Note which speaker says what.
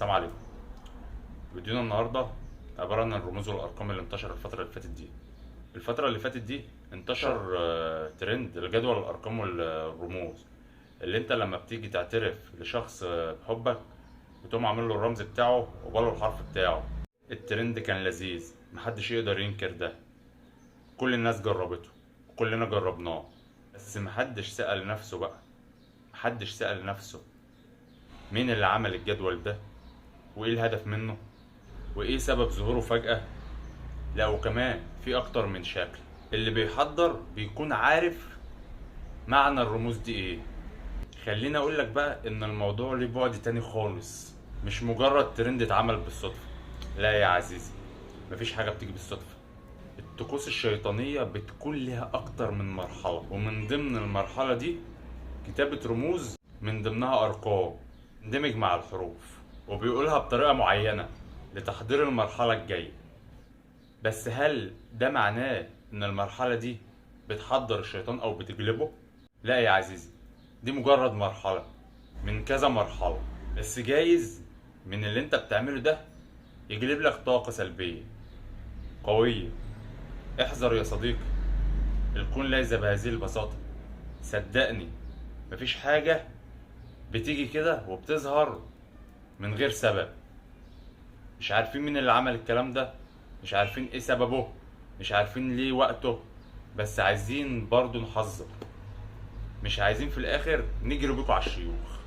Speaker 1: السلام عليكم. فيديونا النهارده عبارة عن الرموز والأرقام اللي انتشر الفترة اللي فاتت دي. الفترة اللي فاتت دي انتشر ترند لجدول الأرقام والرموز، اللي انت لما بتيجي تعترف لشخص بحبك بتقوم عامل له الرمز بتاعه وباله الحرف بتاعه. الترند كان لذيذ، محدش يقدر ينكر ده، كل الناس جربته وكلنا جربناه، بس محدش سأل نفسه بقى، محدش سأل نفسه مين اللي عمل الجدول ده، وايه الهدف منه، وايه سبب ظهوره فجأة. لا وكمان في اكتر من شكل، اللي بيحضر بيكون عارف معنى الرموز دي ايه. خليني اقول لك بقى ان الموضوع ليه بعد تاني خالص، مش مجرد ترند اتعمل بالصدفة. لا يا عزيزي، مفيش حاجة بتيجي بالصدفة. الطقوس الشيطانية بتكون لها اكتر من مرحلة، ومن ضمن المرحلة دي كتابة رموز، من ضمنها ارقام تندمج مع الحروف وبيقولها بطريقة معينة لتحضير المرحلة الجاية. بس هل ده معناه ان المرحلة دي بتحضر الشيطان او بتجلبه؟ لا يا عزيزي، دي مجرد مرحلة من كذا مرحلة، بس جايز من اللي انت بتعمله ده يجلب لك طاقة سلبية قوية. احذر يا صديقي، الكون ليس بهذه البساطة. صدقني، مفيش حاجة بتيجي كده وبتظهر من غير سبب. مش عارفين مين اللي عمل الكلام ده، مش عارفين ايه سببه، مش عارفين ليه وقته، بس عايزين برضو نحذر، مش عايزين في الاخر نجري بيكوا على الشيوخ.